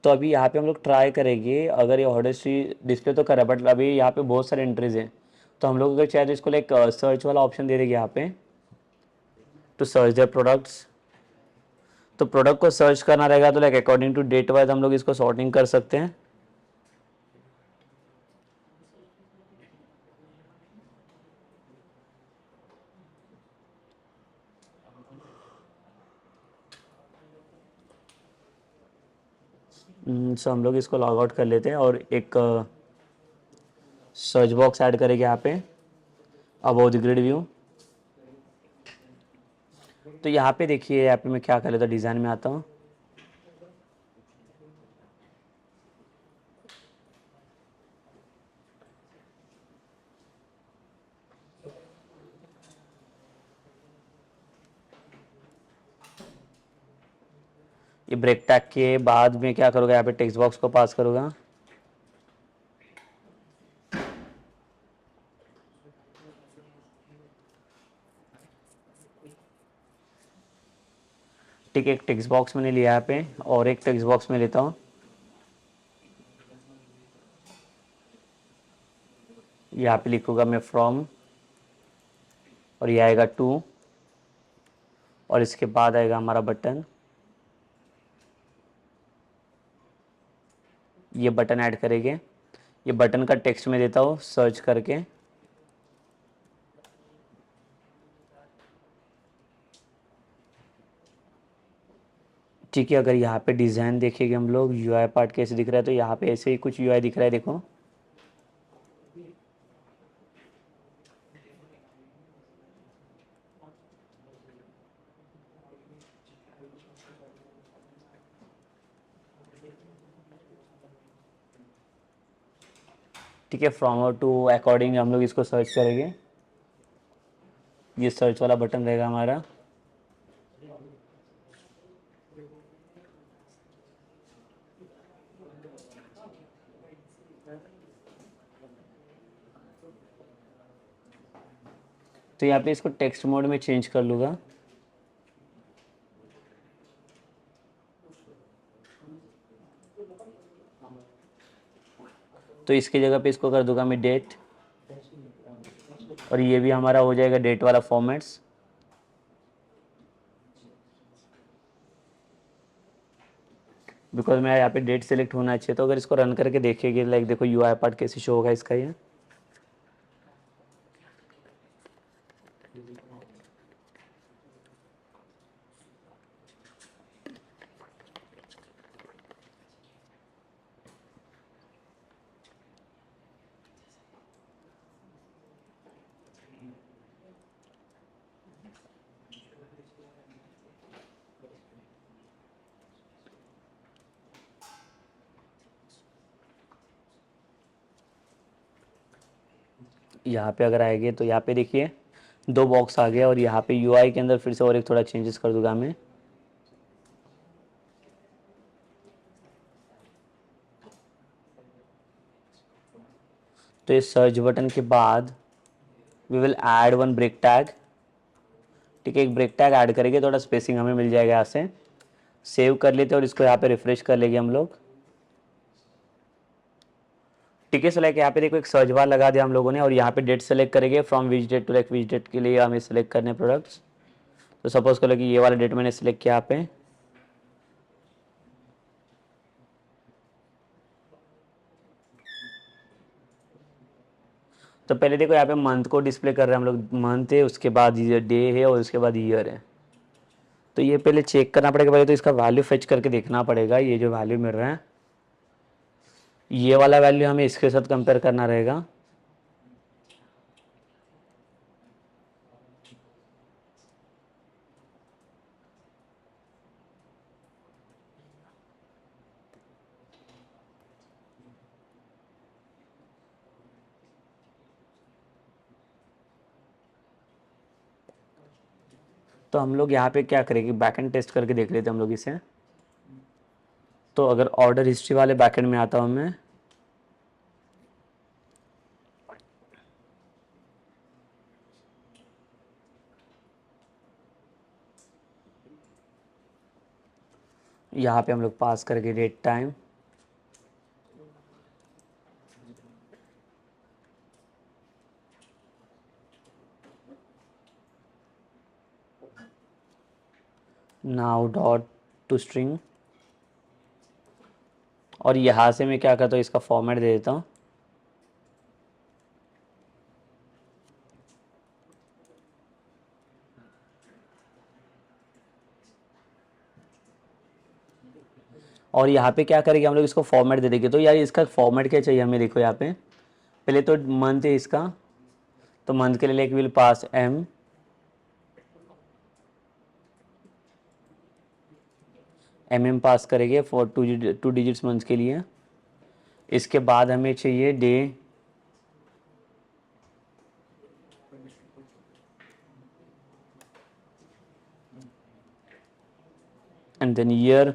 Speaker 1: तो अभी यहाँ पे हम लोग ट्राई करेंगे, अगर ये ऑर्डर हिस्ट्री डिस्प्ले तो करा, बट अभी यहाँ पे बहुत सारे एंट्रीज हैं। तो हम लोग अगर चाहे तो इसको लाइक सर्च वाला ऑप्शन दे देंगे यहाँ पे, टू सर्च देयर प्रोडक्ट्स। तो प्रोडक्ट को सर्च करना रहेगा तो like according to date wise हम लोग इसको सॉर्टिंग कर सकते हैं। सो हम लोग इसको लॉग आउट कर लेते हैं और एक सर्च बॉक्स ऐड करेंगे यहाँ पे अबाउट द ग्रिड व्यू। तो यहाँ पे देखिए, यहाँ पे मैं क्या कर लेता हूँ, डिज़ाइन में आता हूँ। ये ब्रेक टैग के बाद में क्या करूँगा, यहाँ पे टेक्स्ट बॉक्स को पास करूँगा। ठीक है, एक टेक्स्ट बॉक्स मैंने लिया यहाँ पे और एक टेक्स्ट बॉक्स में लेता हूँ। यहाँ पे लिखूँगा मैं फ्रॉम, और ये आएगा टू, और इसके बाद आएगा हमारा बटन। ये बटन ऐड करेंगे। ये बटन का टेक्स्ट में देता हूँ सर्च करके। ठीक है, अगर यहाँ पे डिज़ाइन देखेंगे हम लोग, यूआई पार्ट कैसे दिख रहा है, तो यहाँ पे ऐसे ही कुछ यूआई दिख रहा है, देखो। ठीक है, फ्रॉम और टू अकॉर्डिंग हम लोग इसको सर्च करेंगे। ये सर्च वाला बटन रहेगा हमारा। तो यहाँ पे इसको टेक्स्ट मोड में चेंज कर लूँगा। तो इसकी जगह पे इसको कर दूंगा मैं डेट, और ये भी हमारा हो जाएगा डेट वाला फॉर्मेट्स। बिकॉज मैं यहाँ पे डेट सेलेक्ट होना चाहिए। तो अगर इसको रन करके देखेंगे, लाइक देखो यूआई पार्ट कैसे शो होगा इसका ये। यहाँ पे अगर आएंगे तो यहाँ पे देखिए 2 बॉक्स आ गया, और यहाँ पे यूआई के अंदर फिर से और एक थोड़ा चेंजेस कर दूंगा मैं। तो इस सर्च बटन के बाद we will add one break tag, ठीक है, एक ब्रेक टैग ऐड करेंगे, थोड़ा स्पेसिंग हमें मिल जाएगा यहाँ से। सेव कर लेते हैं और इसको यहाँ पे रिफ्रेश कर लेंगे हम लोग। ठीक है, सेलेक्ट यहाँ पे देखो एक सर्च बार लगा दिया हम लोगों ने, और यहाँ पे डेट सेलेक्ट करेंगे, from which date to like which date के लिए हमें सेलेक्ट करने प्रोडक्ट्स। तो सपोज करो कि ये वाला डेट मैंने सेलेक्ट किया यहाँ पे। तो पहले देखो यहाँ पे मंथ को डिस्प्ले कर रहे हैं हम लोग, मंथ है, उसके बाद डे है, और उसके बाद ईयर है। तो ये पहले चेक करना पड़ेगा, पहले तो इसका वैल्यू फेच करके देखना पड़ेगा, ये जो वैल्यू मिल रहा है ये वाला वैल्यू हमें इसके साथ कंपेयर करना रहेगा। तो हम लोग यहाँ पे क्या करेंगे, बैकएंड टेस्ट करके देख लेते हैं हम लोग इसे। तो अगर ऑर्डर हिस्ट्री वाले बैकएंड में आता हूँ मैं, यहाँ पे हम लोग पास करके date time, now dot to string, और यहाँ से मैं क्या करता हूँ, इसका फॉर्मेट दे देता हूँ। और यहाँ पे क्या करेंगे हम लोग, इसको फॉर्मेट दे देंगे। तो यार इसका फॉर्मेट क्या चाहिए हमें, देखो यहाँ पे पहले तो मंथ है इसका, तो मंथ के लिए विल पास एम पास करेंगे फॉर टू डिजिट्स मंथ के लिए। इसके बाद हमें चाहिए डे, एंड देन ईयर,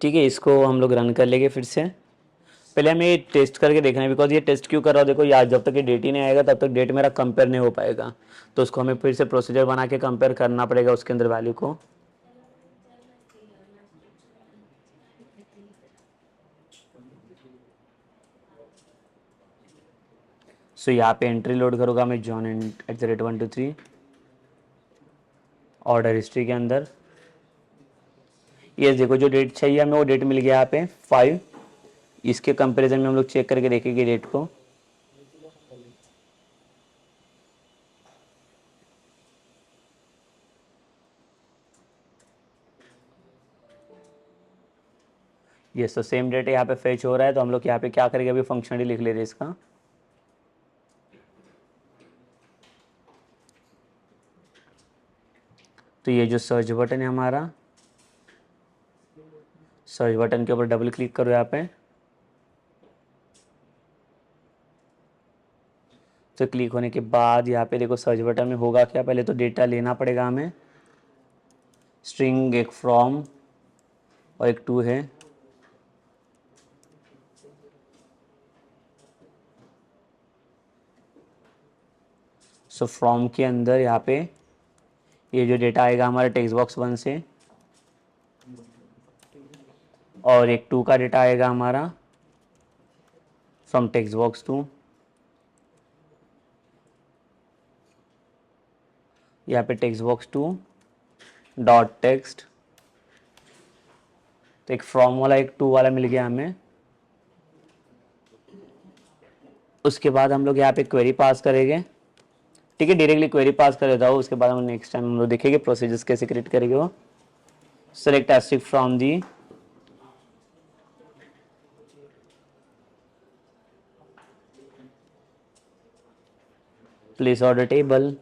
Speaker 1: ठीक है। इसको हम लोग रन कर लेंगे फिर से। पहले हमें ये टेस्ट करके देखना है, बिकॉज ये टेस्ट क्यों कर रहा हो, देखो यार जब तक ये डेट ही नहीं आएगा तब तक डेट मेरा कंपेयर नहीं हो पाएगा। तो उसको हमें फिर से प्रोसीजर बना के कंपेयर करना पड़ेगा उसके अंदर वैल्यू को। सो यहाँ पे एंट्री लोड करूँगा मैं जॉन @123 ऑर्डर हिस्ट्री के अंदर। ये देखो जो डेट चाहिए हमें वो डेट मिल गया यहाँ पे 5। इसके कंपैरिजन में हम लोग चेक करके देखेंगे डेट को। ये तो सेम डेट यहाँ पे फेच हो रहा है, तो हम लोग यहाँ पे क्या करेंगे, अभी फंक्शनली लिख लेते हैं इसका। तो ये जो सर्च बटन है हमारा, सर्च बटन के ऊपर डबल क्लिक करो यहाँ पे। तो क्लिक होने के बाद यहाँ पे देखो सर्च बटन में होगा क्या, पहले तो डेटा लेना पड़ेगा हमें, स्ट्रिंग एक फ्रॉम और एक टू है। सो फ्रॉम के अंदर यहाँ पे ये जो डेटा आएगा हमारे टेक्स्ट बॉक्स 1 से, और एक 2 का डेटा आएगा हमारा फ्रॉम टेक्स्ट बॉक्स 2। यहाँ पे टेक्स्ट बॉक्स 2 डॉट टेक्स्ट, तो एक फ्रॉम वाला एक 2 वाला मिल गया हमें। उसके बाद हम लोग यहाँ पे क्वेरी पास करेंगे, ठीक है, डायरेक्टली क्वेरी पास कर देता हूँ। उसके बाद हम नेक्स्ट टाइम हम लोग देखेंगे प्रोसीजर्स कैसे क्रिएट करेंगे वो। Select asterisk from the place order table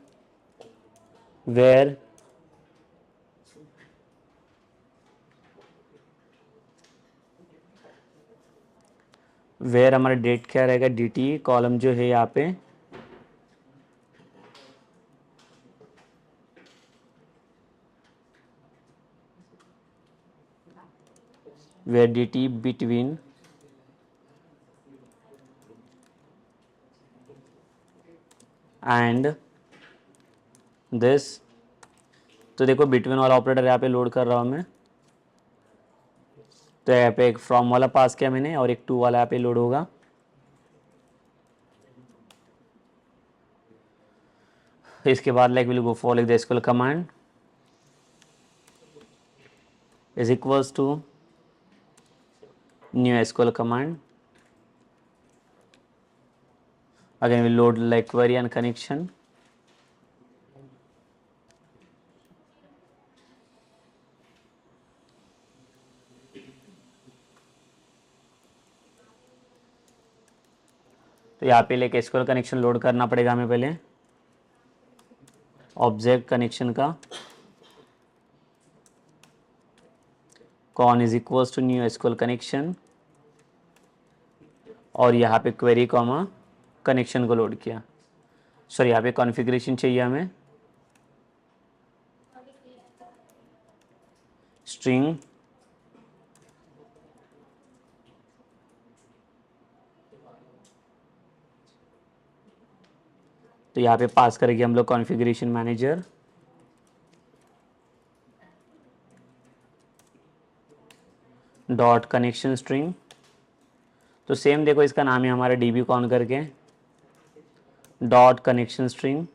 Speaker 1: where हमारा डेट क्या रहेगा, dt कॉलम जो है यहाँ पे where dt between and this। तो देखो बिटवीन वाला ऑपरेटर यहाँ पे लोड कर रहा हूँ मैं, तो यहाँ पे एक फ्रॉम वाला पास किया मैंने और एक टू वाला यहाँ पे लोड होगा। इसके बाद like will go for like the SQL command is equals to new SQL command, again will load like query and connection. तो यहाँ पे लाइक एसक्यूएल कनेक्शन लोड करना पड़ेगा हमें पहले ऑब्जेक्ट कनेक्शन का, con is equals to new SQL connection, और यहाँ पे क्वेरी कॉमा कनेक्शन को लोड किया। सॉरी यहाँ पे कॉन्फ़िगरेशन चाहिए हमें, स्ट्रिंग तो यहाँ पे पास करेंगे हम लोग configuration manager, dot connection string. तो सेम देखो इसका नाम है हमारा डीबी कॉन करके, डॉट कनेक्शन स्ट्रिंग,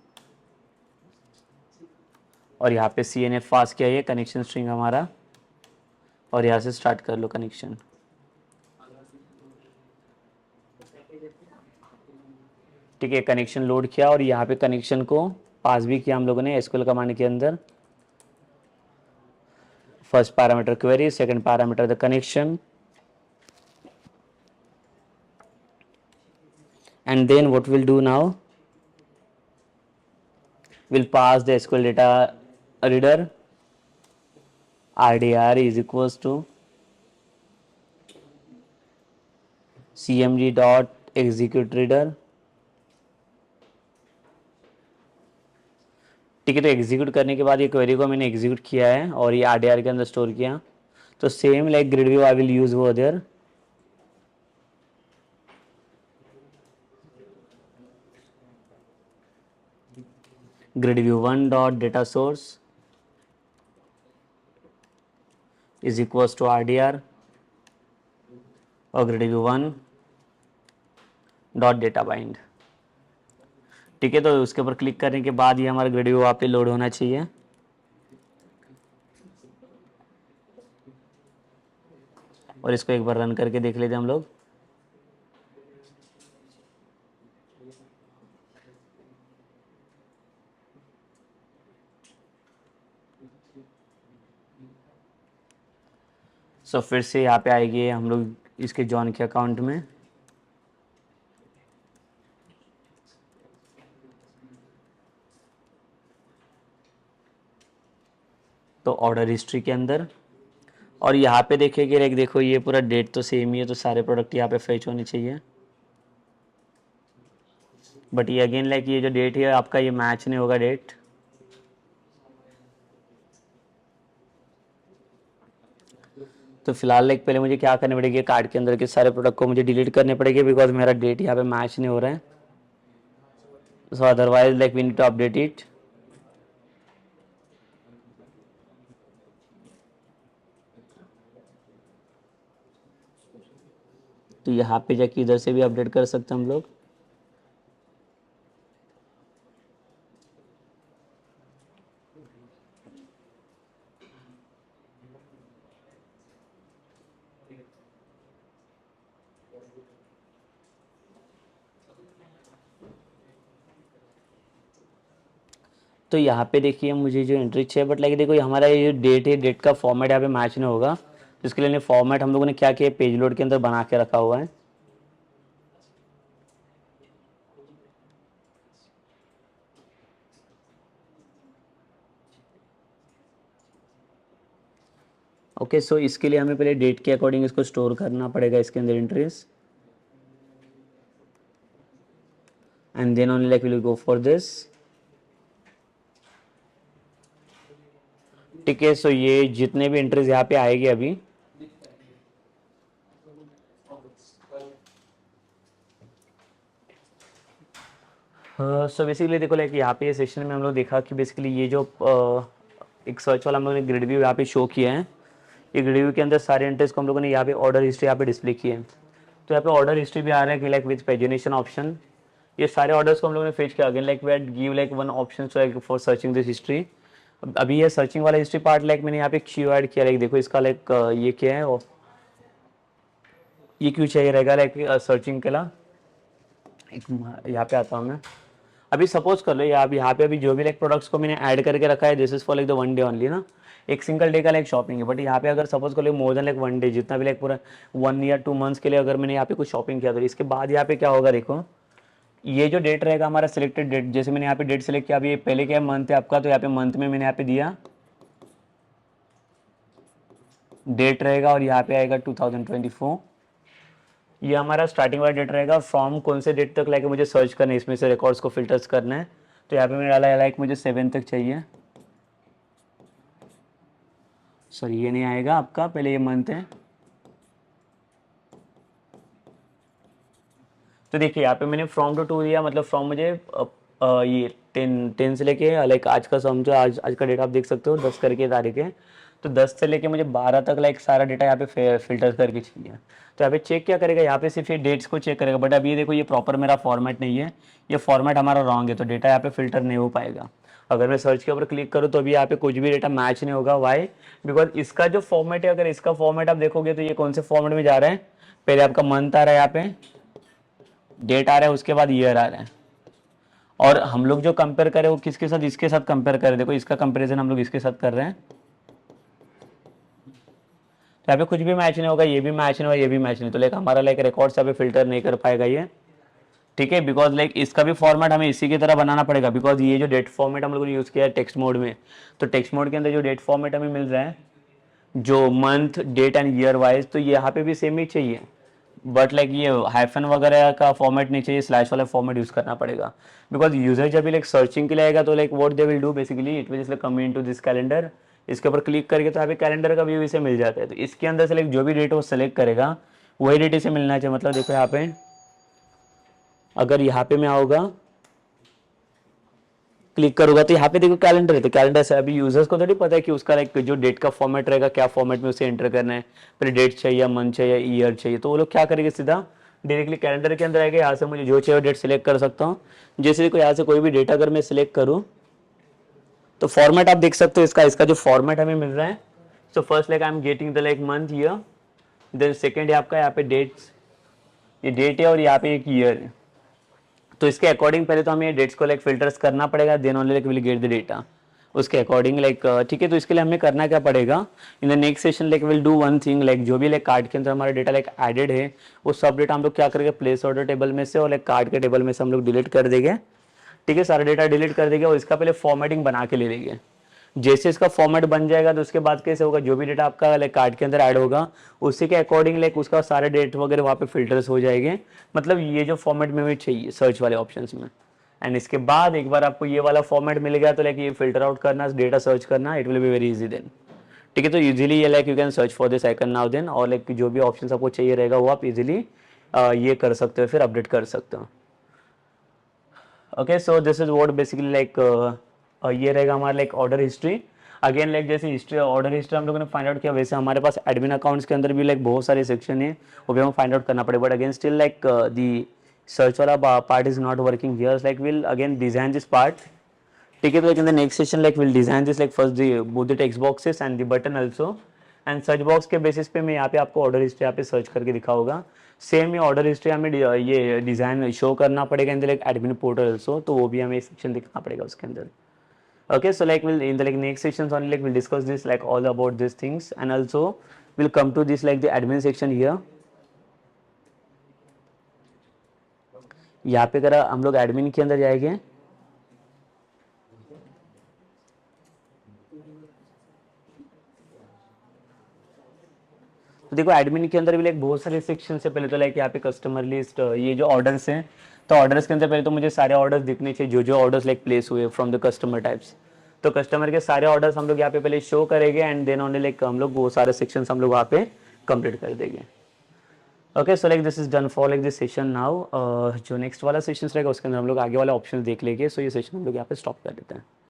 Speaker 1: और यहाँ पे सी एन एफ पास किया है कनेक्शन स्ट्रिंग हमारा, और यहाँ से स्टार्ट कर लो कनेक्शन। ठीक है, कनेक्शन लोड किया और यहाँ पे कनेक्शन को पास भी किया हम लोगों ने एसक्यूएल कमांड के अंदर। First parameter query, second parameter the connection, and then what we'll do now, we'll pass the SQL data reader RDR is equals to cmd dot execute reader। ठीक है, तो एग्जीक्यूट करने के बाद ये क्वेरी को मैंने एग्जीक्यूट किया है और ये RDR के अंदर स्टोर किया। तो same like grid view I will use वो there, grid view 1 dot data source is equals to RDR और grid view 1 dot data bind। ठीक है, तो उसके ऊपर क्लिक करने के बाद ये हमारा grid view वहाँ पे लोड होना चाहिए। और इसको एक बार रन करके देख लेते हैं हम लोग। सो फिर से यहाँ पे आएगी हम लोग इसके जॉन के अकाउंट में, तो ऑर्डर हिस्ट्री के अंदर, और यहाँ पे देखिए लाइक देखो ये पूरा डेट तो सेम ही है, तो सारे प्रोडक्ट यहाँ पे फेच होने चाहिए। बट ये अगेन लाइक ये जो डेट है आपका ये मैच नहीं होगा डेट। तो फिलहाल लाइक पहले मुझे क्या करने पड़ेगी, कार्ड के अंदर के सारे प्रोडक्ट को मुझे डिलीट करने पड़ेंगे बिकॉज मेरा डेट यहाँ पे मैच नहीं हो रहा है। So otherwise like we need to update it. तो यहाँ पे जाके इधर से भी अपडेट कर सकते हैं हम लोग। तो यहाँ पे देखिए मुझे जो एंट्री चाहिए, बट लाइक देखो हमारा ये डेट है, डेट का फॉर्मेट यहाँ पे मैच नहीं होगा। तो इसके लिए फॉर्मेट हम लोगों ने क्या किया, पेज लोड के अंदर बना के रखा हुआ है। ओके, सो इसके लिए हमें पहले डेट के अकॉर्डिंग इसको स्टोर करना पड़ेगा इसके अंदर entries, and then only like will go for this. ठीक है, सो ये जितने भी एंट्रीज यहाँ पे आएगी अभी, सो बेसिकली देखो लाइक यहाँ पे ये सेशन में हम लोग देखा कि बेसिकली ये जो एक सर्च वाला हम लोगों ने ग्रिड व्यू यहाँ पे शो किया है, ये ग्रिड व्यू के अंदर सारे एंट्रीज को हम लोगों ने यहाँ पे ऑर्डर हिस्ट्री यहाँ पे डिस्प्ले की है। तो यहाँ पे ऑर्डर हिस्ट्री भी आ रहा है कि लाइक विद पेजिनेशन ऑप्शन, ये सारे ऑर्डर्स को हम लोगों ने फेच किया। Again like we had give like one option like for searching this history. अभी ये सर्चिंग वाला हिस्ट्री पार्ट लाइक मैंने यहाँ पे क्यू ऐड किया, लाइक देखो इसका लाइक ये क्या है, ये क्यों चाहिए रहेगा लाइक सर्चिंग के लिए। एक यहाँ पे आता हूँ मैं। अभी सपोज कर लो यहाँ पे अभी जो भी लाइक प्रोडक्ट्स को मैंने ऐड करके रखा है, this is for like the one day only ना, एक सिंगल डे का लाइक शॉपिंग है। बट यहाँ पे अगर सपोज कर लो more than like one day, जितना भी लाइक पूरा 1 या 2 मंथ्स के लिए अगर मैंने यहाँ पे कुछ शॉपिंग किया तो इसके बाद यहाँ पे क्या होगा, देखो ये जो डेट रहेगा हमारा सिलेक्टेड डेट, जैसे मैंने यहाँ पे डेट सेलेक्ट किया, अभी ये पहले क्या मंथ है आपका, तो यहाँ पे मंथ में मैंने यहाँ पे दिया डेट रहेगा और यहाँ पे आएगा 2024। ये हमारा स्टार्टिंग वाला डेट रहेगा, फ्रॉम कौन से डेट तक लाइक मुझे सर्च करना है, इसमें से रिकॉर्ड्स को फिल्टर्स करना है। तो यहाँ पे मैंने डाला है लाइक मुझे 7 तक चाहिए, सॉरी ये नहीं आएगा आपका, पहले ये मंथ है। तो देखिए यहाँ पे मैंने फ्रॉम टू दिया, मतलब फ्रॉम मुझे ये 10 से लेके लाइक आज का समझो, आज का डेट आप देख सकते हो 10 करके तारीख है, तो 10 से लेके मुझे 12 तक लाइक सारा डेटा यहाँ पे फिल्टर करके चाहिए। तो यहाँ पे चेक क्या करेगा, यहाँ पे सिर्फ ये डेट्स को चेक करेगा। बट अभी ये देखो ये प्रॉपर मेरा फॉर्मेट नहीं है, ये फॉर्मेट हमारा रॉन्ग है, तो डेटा यहाँ पे फिल्टर नहीं हो पाएगा। अगर मैं सर्च के ऊपर क्लिक करूँ तो अभी यहाँ पे कुछ भी डेटा मैच नहीं होगा। वाई? बिकॉज इसका जो फॉर्मेट है, अगर इसका फॉर्मेट आप देखोगे तो ये कौन से फॉर्मेट में जा रहा है, पहले आपका मंथ आ रहा है, यहाँ पे डेट आ रहा है, उसके बाद ईयर आ रहा है। और हम लोग जो कंपेयर करें वो किसके साथ, इसके साथ कंपेयर करें, देखो इसका कंपैरिजन हम लोग इसके साथ कर रहे हैं। तो यहाँ पे कुछ भी मैच नहीं होगा, ये भी मैच नहीं होगा, ये भी मैच नहीं, तो लाइक हमारा लाइक रिकॉर्ड्स यहाँ पे फिल्टर नहीं कर पाएगा ये, ठीक है। बिकॉज लाइक इसका भी फॉर्मेट हमें इसी की तरह बनाना पड़ेगा। बिकॉज ये जो डेट फॉर्मेट हम लोगों ने यूज़ किया है टेक्स्ट मोड में, तो टेक्स्ट मोड के अंदर जो डेट फॉर्मेट हमें मिल रहा है, जो month date and year wise, तो यहाँ पे भी सेम ही चाहिए। बट लाइक ये हाइफन वगैरह का फॉर्मेट नहीं चाहिए, स्लैश वाला फॉर्मेट यूज़ करना पड़ेगा। बिकॉज यूजर जब भी लाइक सर्चिंग के लिए आएगा तो like what they will do basically, it will just come into this calendar, इसके ऊपर क्लिक करके तो यहाँ पे कैलेंडर का व्यू इसे मिल जाता है। तो इसके अंदर से लाइक जो भी डेट वो सेलेक्ट करेगा वही डेट इसे मिलना चाहिए। मतलब देखो यहाँ पे अगर यहाँ पे मैं आऊँगा क्लिक करूंगा तो यहाँ पे देखो कैलेंडर है, तो कैलेंडर से अभी यूजर्स को थोड़ी पता है कि उसका लाइक जो डेट का फॉर्मेट रहेगा क्या फॉर्मेट में उसे एंटर करना है, फिर डेट चाहिए, मंथ चाहिए, ईयर चाहिए, तो वो लोग क्या करेंगे, सीधा डायरेक्टली कैलेंडर के अंदर आएगा, यहाँ से मुझे जो चाहिए डेट सेलेक्ट कर सकता हूँ। जैसे देखो यहाँ से कोई भी डेटा अगर मैं सिलेक्ट करूँ तो फॉर्मेट आप देख सकते हो, इसका जो फॉर्मेट हमें मिल रहा है। So first like I am getting the like month, year, then second है आपका यहाँ पे डेट्स, ये डेट है और यहाँ पे एक ईयर है। तो इसके अकॉर्डिंग पहले तो हमें डेट्स को लाइक फिल्टर्स करना पड़ेगा, then only like will get the data उसके अकॉर्डिंग लाइक, ठीक है। तो इसके लिए हमें करना क्या पड़ेगा, in the next session like will do one thing, like जो भी लाइक कार्ड के अंदर हमारा डेटा लाइक एडेड है वो सब डेटा हम लोग क्या करेंगे, प्लेस ऑर्डर टेबल में से और लाइक कार्ड के टेबल में से हम लोग डिलीट कर देंगे, ठीक है। सारा डेटा डिलीट कर देंगे और इसका पहले फॉर्मेटिंग बना के ले लेंगे। जैसे इसका फॉर्मेट बन जाएगा तो उसके बाद कैसे होगा, जो भी डेटा आपका लाइक कार्ड के अंदर ऐड होगा उसी के अकॉर्डिंग लाइक उसका सारे डेट वगैरह वहाँ पे फिल्टर्स हो जाएंगे। मतलब ये जो फॉर्मेट में हमें चाहिए सर्च वाले ऑप्शंस में। एंड इसके बाद एक बार आपको ये वाला फॉर्मेट मिल गया तो लाइक ये फिल्टर आउट करना, डेटा सर्च करना, it will be very easy then, ठीक है। तो इजीली ये like you can search for this icon now then, और लाइक जो भी ऑप्शन आपको चाहिए रहेगा वो आप इजीली ये कर सकते हो, फिर अपडेट कर सकते हो। Okay, so this is what basically like ये रहेगा हमारा like order history. Again like जैसे हिस्ट्री ऑर्डर हिस्ट्री हम लोगों ने फाइंड आउट किया, वैसे हमारे पास एडमिन अकाउंट्स के अंदर भी लाइक बहुत सारे सेक्शन है, वो भी हमें फाइंड आउट करना पड़ेगा। But again still like the search वाला part is not working here, like will again design this part, ठीक है। तो in the next session like will design this like first the both the text boxes and the button also, and search box के basis पे मैं यहाँ पे आपको order history यहाँ पे सर्च करके दिखाऊंगा। सेम ये ऑर्डर हिस्ट्री हमें ये डिजाइन शो करना पड़ेगा in the like admin portal also, तो वो भी हमें सेक्शन दिखाना पड़ेगा उसके अंदर। Okay, so like we'll in the like next sections only like we'll discuss this like all about these things, and also we'll come to this like the admin section here. यहाँ पे अगर हम लोग admin के अंदर जाएंगे तो देखो एडमिन के अंदर भी लाइक बहुत सारे सेक्शन है। पहले तो लाइक यहाँ पे कस्टमर लिस्ट, ये जो ऑर्डर्स हैं, तो ऑर्डर्स के अंदर पहले तो मुझे सारे ऑर्डर्स दिखने चाहिए, जो जो ऑर्डर्स लाइक प्लेस हुए फ्रॉम द कस्टमर टाइप्स। तो कस्टमर के सारे ऑर्डर्स हम लोग यहाँ पे पहले शो करेंगे एंड देन ओनली लाइक हम लोग वो सारे सेक्शंस हम लोग वहाँ पे कंप्लीट कर देंगे। Okay, so like this is done for like this session now. जो नेक्स्ट वाला सेशन रहेगा उसके अंदर हम लोग आगे वाला ऑप्शन देख लेंगे। सो ये सेशन हम लोग यहाँ पे स्टॉप कर देते हैं।